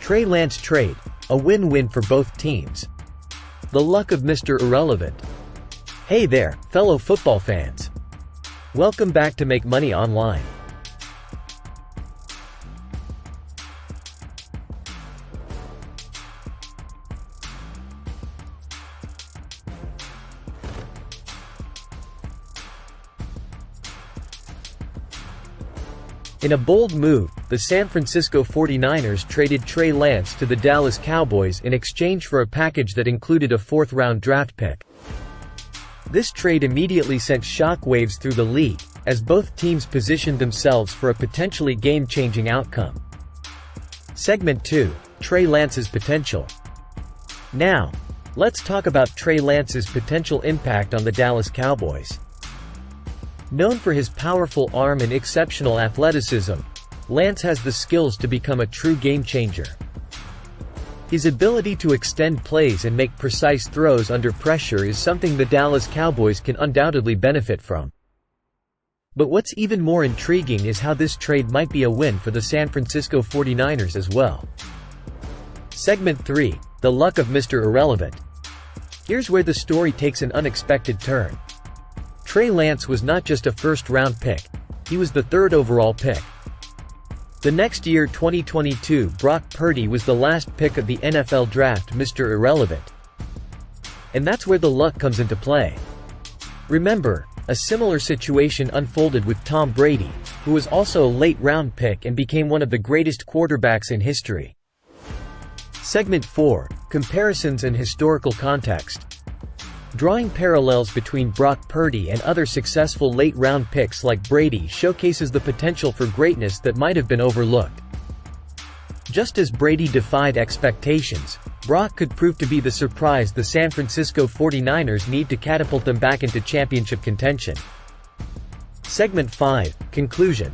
Trey Lance trade, a win-win for both teams. The luck of Mr. Irrelevant. Hey there, fellow football fans. Welcome back to Make Money Online. In a bold move, the San Francisco 49ers traded Trey Lance to the Dallas Cowboys in exchange for a package that included a fourth-round draft pick. This trade immediately sent shockwaves through the league, as both teams positioned themselves for a potentially game-changing outcome. Segment 2: Trey Lance's potential. Now, let's talk about Trey Lance's potential impact on the Dallas Cowboys. Known for his powerful arm and exceptional athleticism, Lance has the skills to become a true game-changer. His ability to extend plays and make precise throws under pressure is something the Dallas Cowboys can undoubtedly benefit from. But what's even more intriguing is how this trade might be a win for the San Francisco 49ers as well. Segment 3: The luck of Mr. Irrelevant. Here's where the story takes an unexpected turn. Trey Lance was not just a first-round pick, he was the third overall pick. The next year, 2022, Brock Purdy was the last pick of the NFL draft, Mr. Irrelevant. And that's where the luck comes into play. Remember, a similar situation unfolded with Tom Brady, who was also a late-round pick and became one of the greatest quarterbacks in history. Segment 4: Comparisons and historical context. Drawing parallels between Brock Purdy and other successful late-round picks like Brady showcases the potential for greatness that might have been overlooked. Just as Brady defied expectations, Brock could prove to be the surprise the San Francisco 49ers need to catapult them back into championship contention. Segment 5: Conclusion.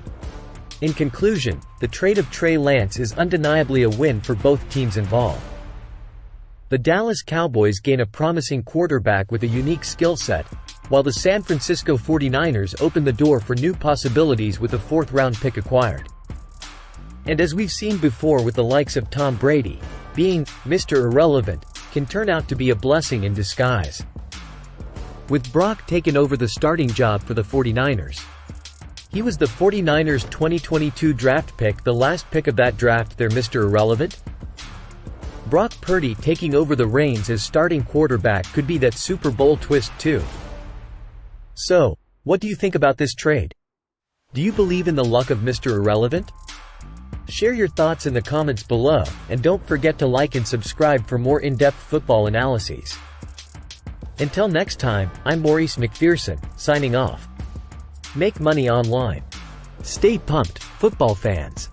In conclusion, the trade of Trey Lance is undeniably a win for both teams involved. The Dallas Cowboys gain a promising quarterback with a unique skill set, while the San Francisco 49ers open the door for new possibilities with a fourth-round pick acquired. And as we've seen before with the likes of Tom Brady, being Mr. Irrelevant can turn out to be a blessing in disguise. With Brock taking over the starting job for the 49ers. He was the 49ers' 2022 draft pick, the last pick of that draft there, Mr. Irrelevant. Brock Purdy taking over the reins as starting quarterback could be that Super Bowl twist too. So, what do you think about this trade? Do you believe in the luck of Mr. Irrelevant? Share your thoughts in the comments below, and don't forget to like and subscribe for more in-depth football analyses. Until next time, I'm Maurice McPherson, signing off. Make money online. Stay pumped, football fans.